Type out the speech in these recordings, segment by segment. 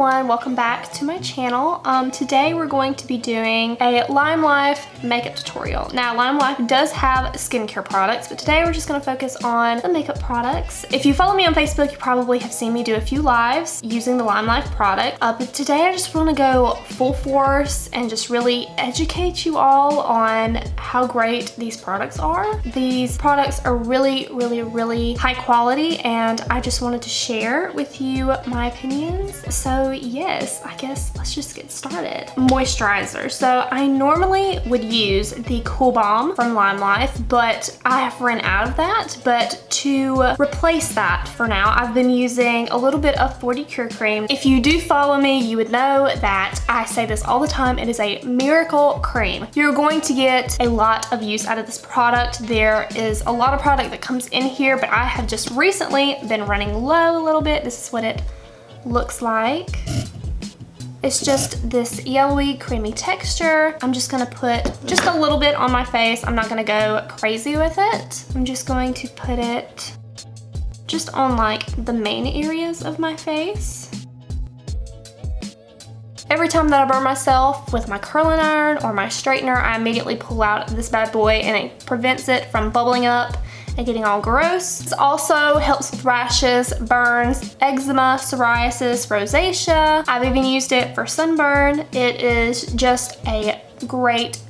everyone, welcome back to my channel. Today we're going to be doing a LimeLife makeup tutorial. Now LimeLife does have skincare products, but today we're just going to focus on the makeup products. If you follow me on Facebook, you probably have seen me do a few lives using the LimeLife product. But today I just want to go full force and just really educate you all on how great these products are. These products are really high quality, and I just wanted to share with you my opinions. So yes, I guess let's just get started. Moisturizer. So I normally would use the Cool Balm from LimeLife, but I have run out of that. But to replace that for now, I've been using a little bit of 40 Cure Cream. If you do follow me, you would know that I say this all the time. It is a miracle cream. You're going to get a lot of use out of this product. There is a lot of product that comes in here, but I have just recently been running low a little bit. This is what it looks like. It's just this yellowy, creamy texture. I'm just gonna put just a little bit on my face. I'm not gonna go crazy with it. I'm just going to put it just on like the main areas of my face. Every time that I burn myself with my curling iron or my straightener, I immediately pull out this bad boy and it prevents it from bubbling up and getting all gross. This also helps with rashes, burns, eczema, psoriasis, rosacea. I've even used it for sunburn. It is just a great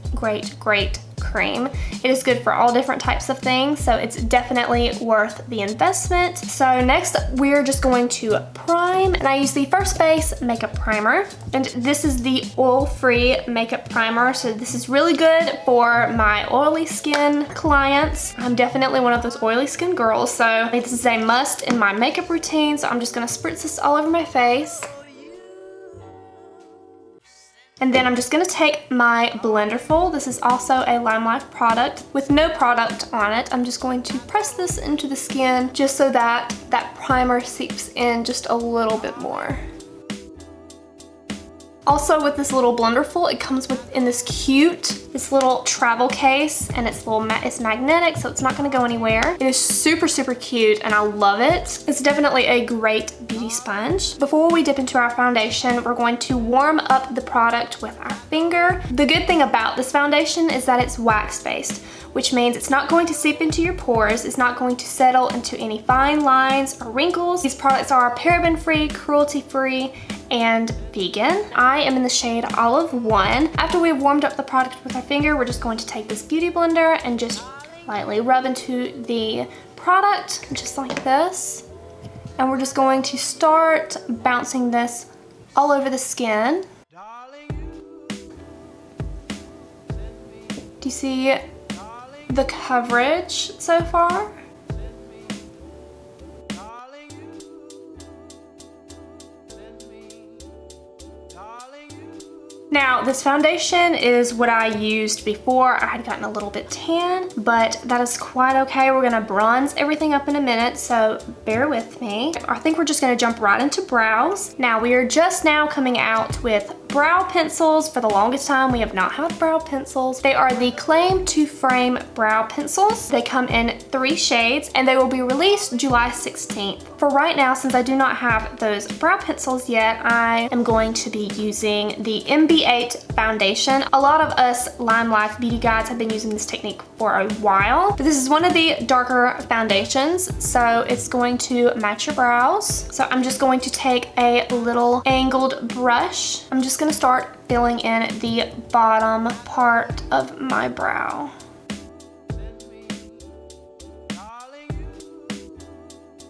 cream. It is good for all different types of things, so it's definitely worth the investment. So next we're just going to prime, and I use the First Base makeup primer, and this is the oil-free makeup primer. So this is really good for my oily skin clients. I'm definitely one of those oily skin girls, so this is a must in my makeup routine. So I'm just gonna spritz this all over my face. And then I'm just gonna take my Blenderful. This is also a LimeLife product with no product on it. I'm just going to press this into the skin just so that that primer seeps in just a little bit more. Also with this little Blenderful, it comes in this little travel case, and it's magnetic, so it's not gonna go anywhere. It is super cute, and I love it. It's definitely a great beauty sponge. Before we dip into our foundation, we're going to warm up the product with our finger. The good thing about this foundation is that it's wax-based, which means it's not going to seep into your pores. It's not going to settle into any fine lines or wrinkles. These products are paraben-free, cruelty-free, and vegan. I am in the shade Olive 1. After we've warmed up the product with our finger, we're just going to take this beauty blender and just lightly rub into the product, just like this. And we're just going to start bouncing this all over the skin. Do you see the coverage so far? Now, this foundation is what I used before. I had gotten a little bit tan, but that is quite okay. We're gonna bronze everything up in a minute, so bear with me. I think we're just gonna jump right into brows. Now, we are just now coming out with brow pencils. For the longest time, we have not had brow pencils. They are the Claim to Frame brow pencils. They come in 3 shades, and they will be released July 16th. For right now, since I do not have those brow pencils yet, I am going to be using the MB8 foundation. A lot of us LimeLife beauty guides have been using this technique for a while, but this is one of the darker foundations, so it's going to match your brows. So I'm just going to take a little angled brush. I'm just gonna start filling in the bottom part of my brow.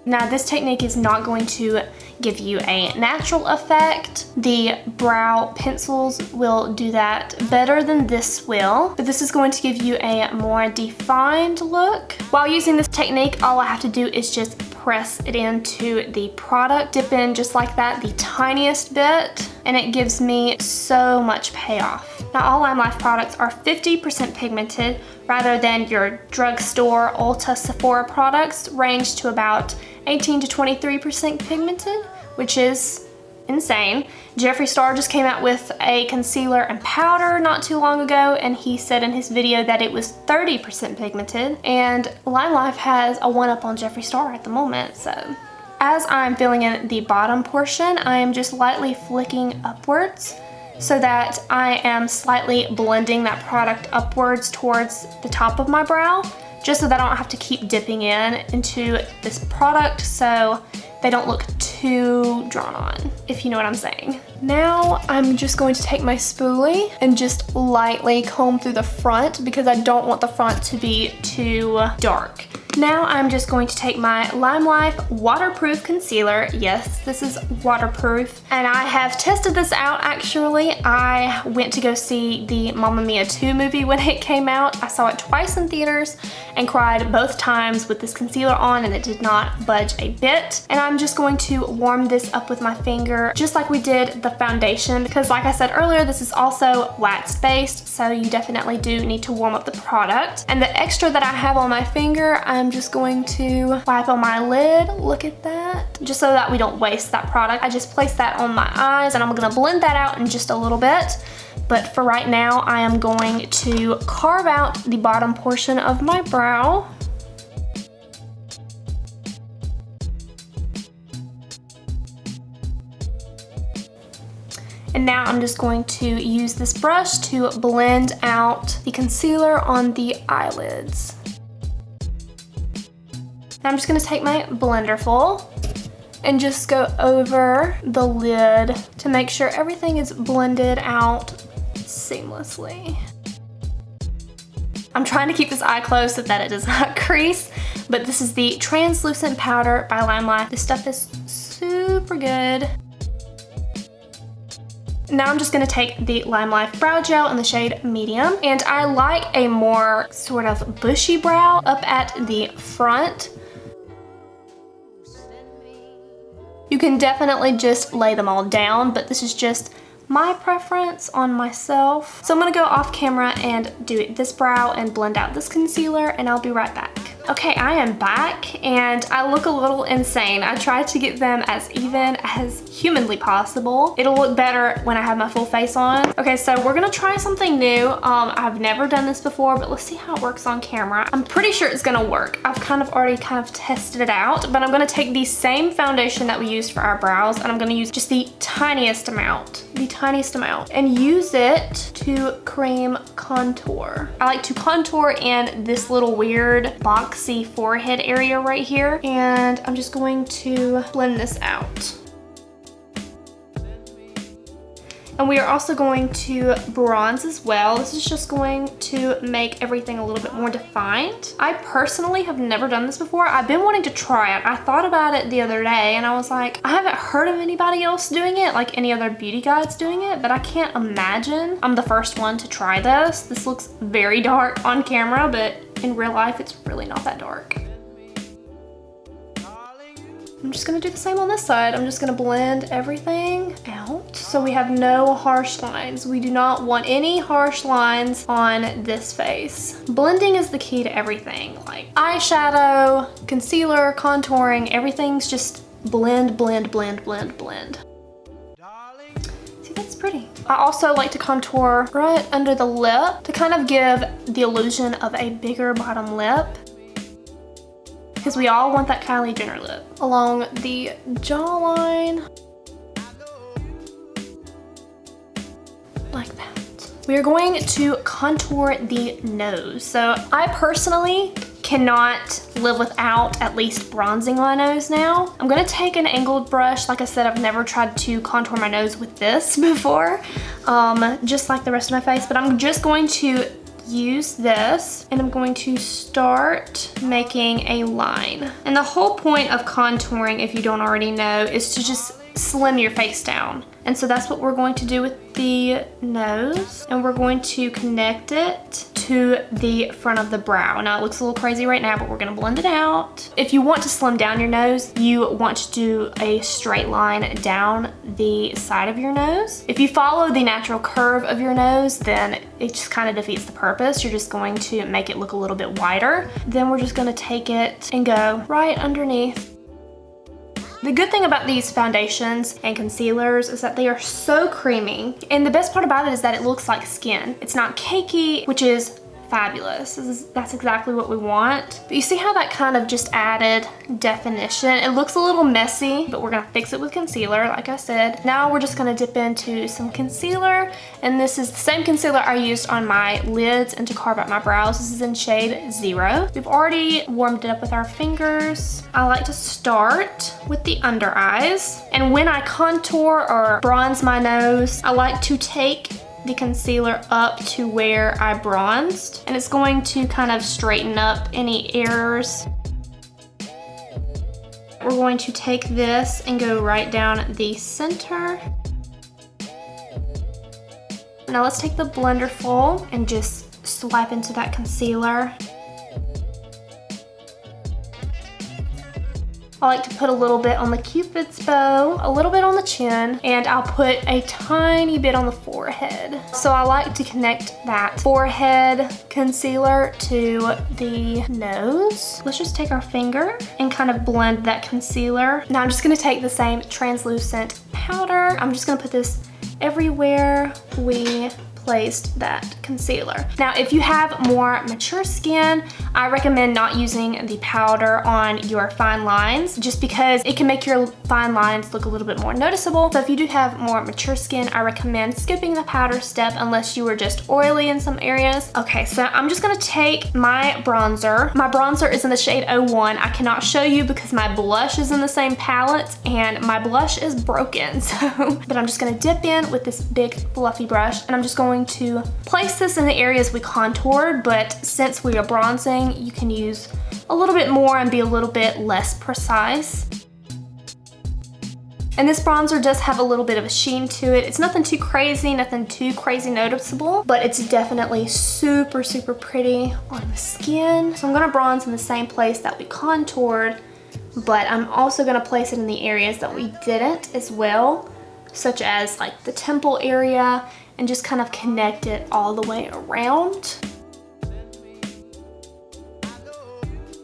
Now, this technique is not going to give you a natural effect. The brow pencils will do that better than this will, but this is going to give you a more defined look. While using this technique, all I have to do is just press it into the product, dip in just like that, the tiniest bit, and it gives me so much payoff. Now, all LimeLife products are 50% pigmented rather than your drugstore Ulta Sephora products range to about 18 to 23% pigmented, which is insane. Jeffree Star just came out with a concealer and powder not too long ago, and he said in his video that it was 30% pigmented, and LimeLife has a one-up on Jeffree Star at the moment, so as I'm filling in the bottom portion, I am just lightly flicking upwards so that I am slightly blending that product upwards towards the top of my brow, just so that I don't have to keep dipping into this product so they don't look too drawn on, if you know what I'm saying. Now I'm just going to take my spoolie and just lightly comb through the front because I don't want the front to be too dark. Now I'm just going to take my LimeLife waterproof concealer. Yes, this is waterproof. And I have tested this out actually. I went to go see the Mamma Mia 2 movie when it came out. I saw it twice in theaters and cried both times with this concealer on, and it did not budge a bit. And I'm just going to warm this up with my finger just like we did the foundation, because like I said earlier, this is also wax based, so you definitely do need to warm up the product. And the extra that I have on my finger, I'm just going to wipe on my lid. Look at that. Just so that we don't waste that product. I just place that on my eyes and I'm gonna blend that out in just a little bit. But for right now, I am going to carve out the bottom portion of my brow. And now I'm just going to use this brush to blend out the concealer on the eyelids. Now I'm just gonna take my Blenderful and just go over the lid to make sure everything is blended out seamlessly. I'm trying to keep this eye closed so that it does not crease, but this is the translucent powder by LimeLife. This stuff is super good. Now I'm just gonna take the LimeLife brow gel in the shade medium, and I like a more sort of bushy brow up at the front. You can definitely just lay them all down, but this is just my preference on myself. So I'm gonna go off camera and do this brow and blend out this concealer, and I'll be right back. Okay, I am back and I look a little insane. I tried to get them as even as humanly possible. It'll look better when I have my full face on. Okay, so we're gonna try something new. I've never done this before, but let's see how it works on camera. I'm pretty sure it's gonna work. I've already tested it out, but I'm gonna take the same foundation that we used for our brows, and I'm gonna use just the tiniest amount, and use it to cream contour. I like to contour in this little weird boxy forehead area right here, and I'm just going to blend this out. And we are also going to bronze as well. This is just going to make everything a little bit more defined. I personally have never done this before. I've been wanting to try it. I thought about it the other day and I was like, I haven't heard of anybody else doing it, like any other beauty guides doing it, but I can't imagine I'm the first one to try this. This looks very dark on camera, but in real life, it's really not that dark. I'm just gonna do the same on this side. I'm just gonna blend everything out so we have no harsh lines. We do not want any harsh lines on this face. Blending is the key to everything, like eyeshadow, concealer, contouring, everything's just blend, blend, blend, blend, blend. See, that's pretty. I also like to contour right under the lip to kind of give the illusion of a bigger bottom lip, because we all want that Kylie Jenner lip. Along the jawline, like that. We're going to contour the nose. So I personally cannot live without at least bronzing my nose now. I'm gonna take an angled brush. Like I said, I've never tried to contour my nose with this before, just like the rest of my face, but I'm just going to use this and I'm going to start making a line. And the whole point of contouring, if you don't already know, is to just slim your face down. And so that's what we're going to do with the nose, and we're going to connect it to the front of the brow. Now it looks a little crazy right now, but we're gonna blend it out. If you want to slim down your nose, you want to do a straight line down the side of your nose. If you follow the natural curve of your nose, then it just kind of defeats the purpose. You're just going to make it look a little bit wider. Then we're just gonna take it and go right underneath. The good thing about these foundations and concealers is that they are so creamy. And the best part about it is that it looks like skin. It's not cakey, which is fabulous. That's exactly what we want. But you see how that kind of just added definition? It looks a little messy, but we're gonna fix it with concealer, like I said. Now we're just gonna dip into some concealer, and this is the same concealer I used on my lids and to carve out my brows. This is in shade 0. We've already warmed it up with our fingers. I like to start with the under eyes, and when I contour or bronze my nose, I like to take the concealer up to where I bronzed, and it's going to kind of straighten up any errors. We're going to take this and go right down the center. Now let's take the blender full and just swipe into that concealer. I like to put a little bit on the Cupid's bow, a little bit on the chin, and I'll put a tiny bit on the forehead. So I like to connect that forehead concealer to the nose. Let's just take our finger and kind of blend that concealer. Now I'm just gonna take the same translucent powder. I'm just gonna put this everywhere we placed that concealer. Now, if you have more mature skin, I recommend not using the powder on your fine lines just because it can make your fine lines look a little bit more noticeable. So if you do have more mature skin, I recommend skipping the powder step unless you were just oily in some areas. Okay, so I'm just gonna take my bronzer. My bronzer is in the shade 01. I cannot show you because my blush is in the same palette and my blush is broken. But I'm just gonna dip in with this big fluffy brush, and I'm just going to place this in the areas we contoured, but since we are bronzing, you can use a little bit more and be a little bit less precise. And this bronzer does have a little bit of a sheen to it. It's nothing too crazy noticeable, but it's definitely super, super pretty on the skin. So I'm gonna bronze in the same place that we contoured, but I'm also gonna place it in the areas that we didn't as well, such as like the temple area, and just kind of connect it all the way around.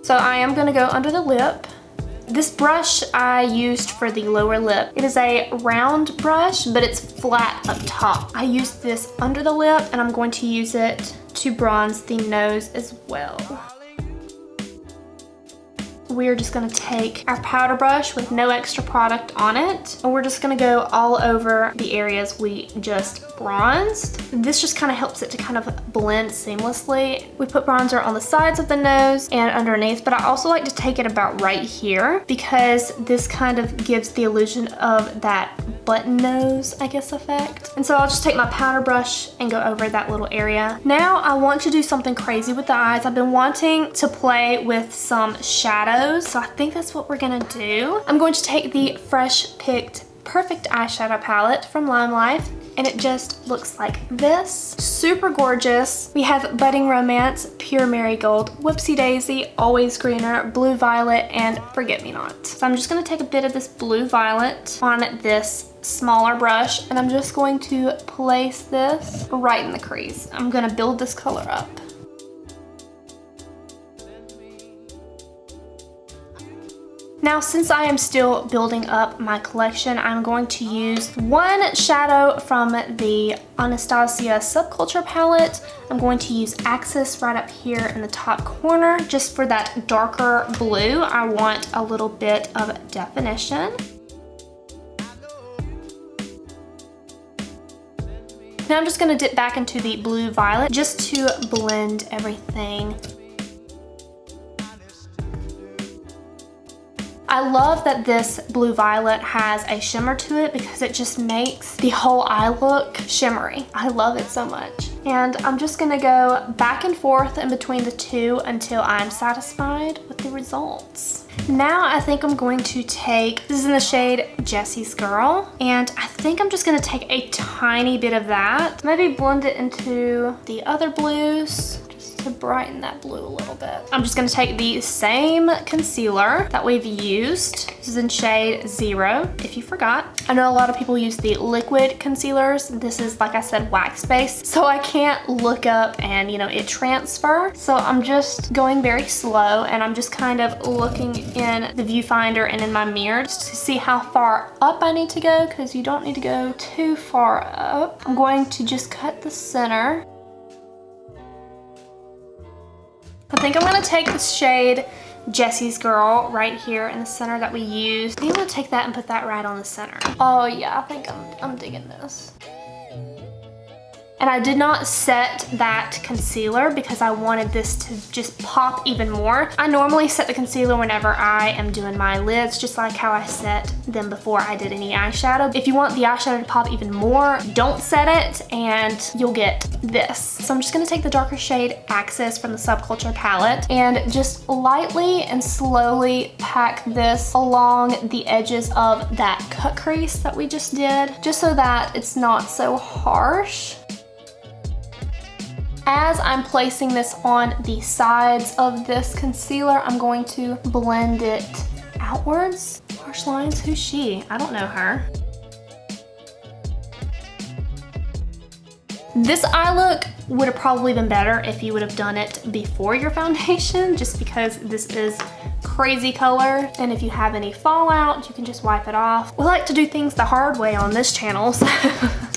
So I am gonna go under the lip. This brush I used for the lower lip. It is a round brush, but it's flat up top. I used this under the lip, and I'm going to use it to bronze the nose as well. We're just gonna take our powder brush with no extra product on it, and we're just gonna go all over the areas we just bronzed. This just kind of helps it to kind of blend seamlessly. We put bronzer on the sides of the nose and underneath, but I also like to take it about right here because this kind of gives the illusion of that button nose, I guess, effect. And so I'll just take my powder brush and go over that little area. Now I want to do something crazy with the eyes. I've been wanting to play with some shadows, so I think that's what we're gonna do. I'm going to take the Fresh Picked Perfect Eyeshadow Palette from LimeLife, and it just looks like this. Super gorgeous. We have Budding Romance, Pure Marigold, Whoopsie Daisy, Always Greener, Blue Violet, and Forget Me Not. So I'm just gonna take a bit of this Blue Violet on this smaller brush, and I'm just going to place this right in the crease. I'm gonna build this color up. Now, since I am still building up my collection, I'm going to use one shadow from the Anastasia Subculture palette. I'm going to use Axis right up here in the top corner. Just for that darker blue, I want a little bit of definition. Now I'm just gonna dip back into the Blue Violet just to blend everything. I love that this Blue Violet has a shimmer to it because it just makes the whole eye look shimmery. I love it so much. And I'm just gonna go back and forth in between the two until I'm satisfied with the results. Now I think I'm going to take, this is in the shade Jessie's Girl, and I think I'm just gonna take a tiny bit of that, maybe blend it into the other blues, to brighten that blue a little bit. I'm just gonna take the same concealer that we've used. This is in shade 0, if you forgot. I know a lot of people use the liquid concealers. This is, like I said, wax-based, so I can't look up and, you know, it transfer. So I'm just going very slow, and I'm just kind of looking in the viewfinder and in my mirror just to see how far up I need to go, because you don't need to go too far up. I'm going to just cut the center. I think I'm gonna take the shade Jessie's Girl right here in the center that we used. I'm gonna take that and put that right on the center. Oh yeah, I think I'm digging this. And I did not set that concealer because I wanted this to just pop even more. I normally set the concealer whenever I am doing my lids, just like how I set them before I did any eyeshadow. If you want the eyeshadow to pop even more, don't set it and you'll get this. So I'm just gonna take the darker shade Axis from the Subculture palette and just lightly and slowly pack this along the edges of that cut crease that we just did, just so that it's not so harsh. As I'm placing this on the sides of this concealer, I'm going to blend it outwards. Harsh lines, who's she? I don't know her. This eye look would have probably been better if you would have done it before your foundation, just because this is crazy color, and if you have any fallout, you can just wipe it off. We like to do things the hard way on this channel, so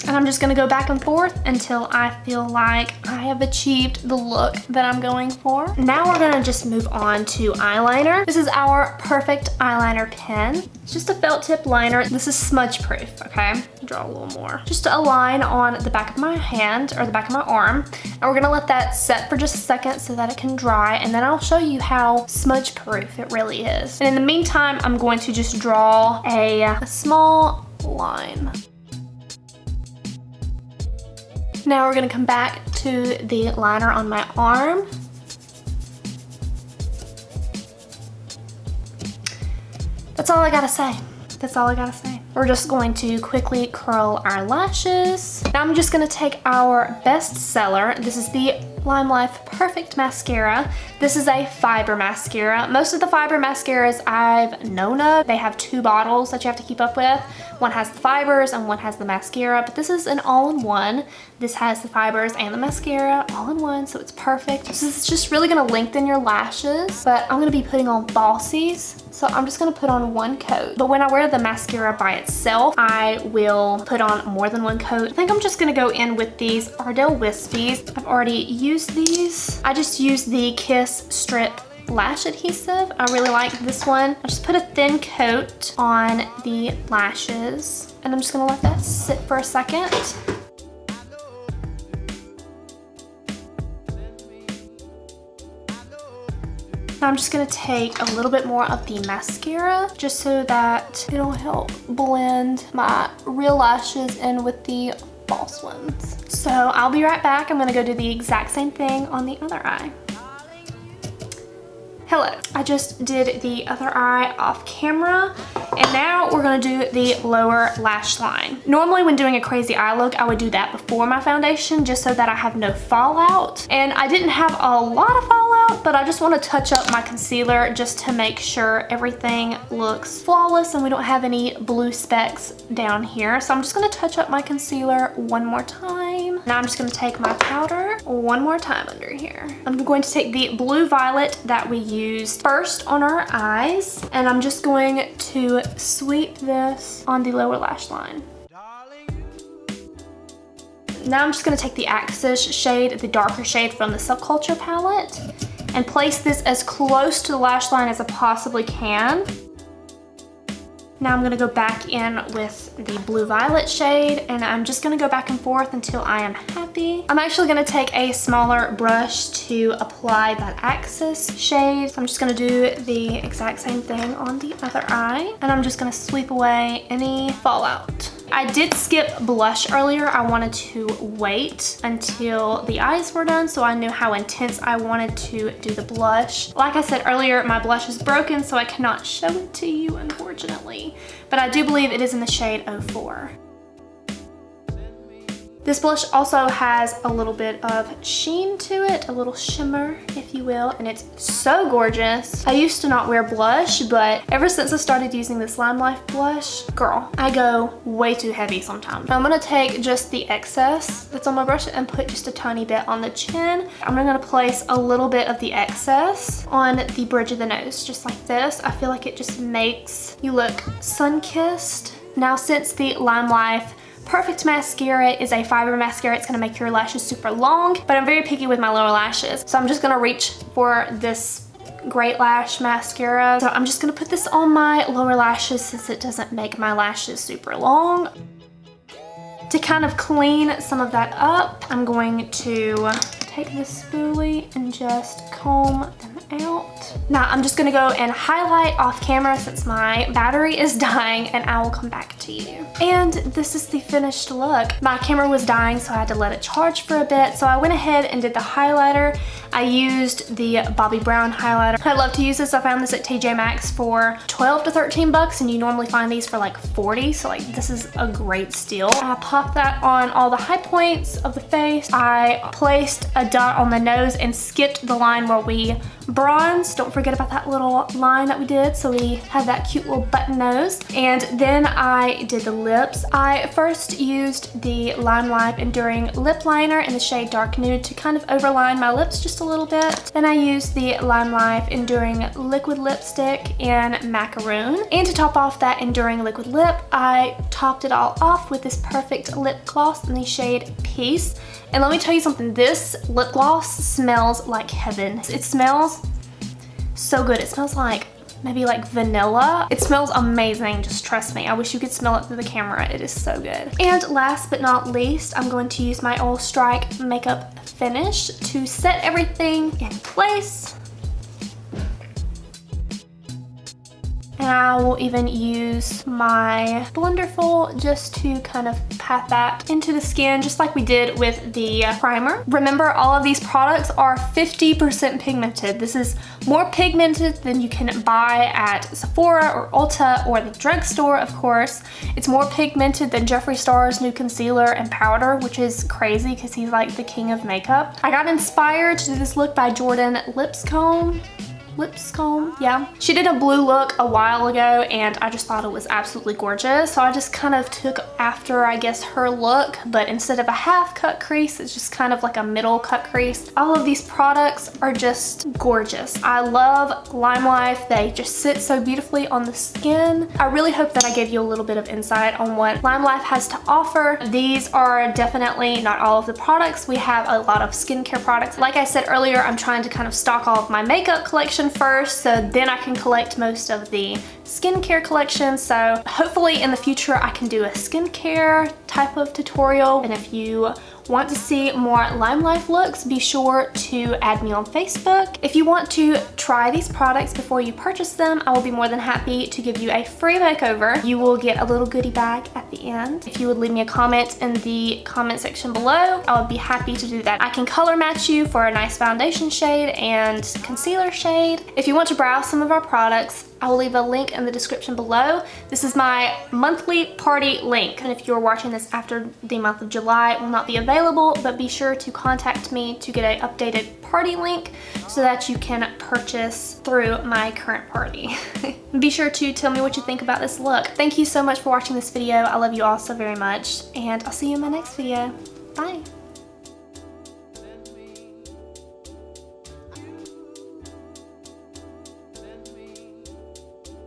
and I'm just gonna go back and forth until I feel like I have achieved the look that I'm going for. Now we're gonna just move on to eyeliner. This is our Perfect Eyeliner pen. It's just a felt tip liner. This is smudge proof, okay? Draw a little more. Just a line on the back of my hand, or the back of my arm, and we're gonna let that set for just a second so that it can dry, and then I'll show you how smudge proof it really is. And in the meantime, I'm going to just draw a small line. Now we're gonna come back to the liner on my arm. That's all I gotta say. That's all I gotta say. We're just going to quickly curl our lashes. Now I'm just gonna take our best seller. This is the LimeLife Perfect Mascara. This is a fiber mascara. Most of the fiber mascaras I've known of, they have two bottles that you have to keep up with. One has the fibers and one has the mascara, but this is an all-in-one. This has the fibers and the mascara all in one, so it's perfect. This is just really gonna lengthen your lashes, but I'm gonna be putting on falsies. So I'm just gonna put on one coat. But when I wear the mascara by itself, I will put on more than one coat. I think I'm just gonna go in with these Ardell Wispies. I've already used these. I just used the Kiss Strip lash adhesive. I really like this one. I just put a thin coat on the lashes, and I'm just gonna let that sit for a second. Now I'm just gonna take a little bit more of the mascara just so that it'll help blend my real lashes in with the false ones. So I'll be right back. I'm gonna go do the exact same thing on the other eye. Hello, I just did the other eye off camera, and now we're gonna do the lower lash line. Normally when doing a crazy eye look, I would do that before my foundation just so that I have no fallout. And I didn't have a lot of fallout, but I just wanna touch up my concealer just to make sure everything looks flawless and we don't have any blue specks down here. So I'm just gonna touch up my concealer one more time. Now I'm just gonna take my powder one more time under here. I'm going to take the blue violet that we used first on our eyes, and I'm just going to sweep this on the lower lash line. Now I'm just gonna take the Axis shade, the darker shade from the Subculture palette, and place this as close to the lash line as I possibly can. Now I'm gonna go back in with the blue violet shade, and I'm just gonna go back and forth until I am happy. I'm actually gonna take a smaller brush to apply that Axis shade. So I'm just gonna do the exact same thing on the other eye, and I'm just gonna sweep away any fallout. I did skip blush earlier. I wanted to wait until the eyes were done so I knew how intense I wanted to do the blush. Like I said earlier, my blush is broken, so I cannot show it to you, unfortunately. But I do believe it is in the shade 04. This blush also has a little bit of sheen to it, a little shimmer, if you will, and it's so gorgeous. I used to not wear blush, but ever since I started using this LimeLife blush, girl, I go way too heavy sometimes. I'm gonna take just the excess that's on my brush and put just a tiny bit on the chin. I'm gonna place a little bit of the excess on the bridge of the nose, just like this. I feel like it just makes you look sun-kissed. Now, since the LimeLife perfect mascara is a fiber mascara. It's gonna make your lashes super long, but I'm very picky with my lower lashes. So I'm just gonna reach for this Great Lash mascara. So I'm just gonna put this on my lower lashes since it doesn't make my lashes super long. To kind of clean some of that up, I'm going to take this spoolie and just comb them out. Now I'm just gonna go and highlight off camera since my battery is dying, and I will come back to you. And this is the finished look. My camera was dying, so I had to let it charge for a bit. So I went ahead and did the highlighter. I used the Bobbi Brown highlighter. I love to use this. I found this at TJ Maxx for 12 to 13 bucks, and you normally find these for like 40. So like this is a great steal. I popped that on all the high points of the face. I placed a dot on the nose and skipped the line where we bronzed. Don't forget about that little line that we did. So we had that cute little button nose. And then I did the lips. I first used the LimeLife Enduring Lip Liner in the shade Dark Nude to kind of overline my lips just a little bit. Then I used the LimeLife Enduring Liquid Lipstick in Macaroon. And to top off that Enduring Liquid Lip, I topped it all off with this perfect lip gloss in the shade Peace. And let me tell you something, this lip gloss smells like heaven. It smells so good. It smells like maybe like vanilla. It smells amazing, just trust me. I wish you could smell it through the camera. It is so good. And last but not least, I'm going to use my Oil Strike makeup finish to set everything in place. And I will even use my Blunderful just to kind of pat that into the skin, just like we did with the primer. Remember, all of these products are 50% pigmented. This is more pigmented than you can buy at Sephora or Ulta or the drugstore, of course. It's more pigmented than Jeffree Star's new concealer and powder, which is crazy because he's like the king of makeup. I got inspired to do this look by Jordan Lipscomb, yeah. She did a blue look a while ago and I just thought it was absolutely gorgeous. So I just kind of took after, I guess, her look, but instead of a half cut crease, it's just kind of like a middle cut crease. All of these products are just gorgeous. I love LimeLife. They just sit so beautifully on the skin. I really hope that I gave you a little bit of insight on what LimeLife has to offer. These are definitely not all of the products. We have a lot of skincare products. Like I said earlier, I'm trying to kind of stock all of my makeup collection first, so then I can collect most of the skincare collection. So hopefully in the future I can do a skincare type of tutorial, and if you want to see more LimeLife looks, be sure to add me on Facebook. If you want to try these products before you purchase them, I will be more than happy to give you a free makeover. You will get a little goodie bag at the end. If you would leave me a comment in the comment section below, I would be happy to do that. I can color match you for a nice foundation shade and concealer shade. If you want to browse some of our products, I will leave a link in the description below. This is my monthly party link, and if you're watching this after the month of July, it will not be available, but be sure to contact me to get an updated party link so that you can purchase through my current party. Be sure to tell me what you think about this look. Thank you so much for watching this video. I love you all so very much, and I'll see you in my next video. Bye.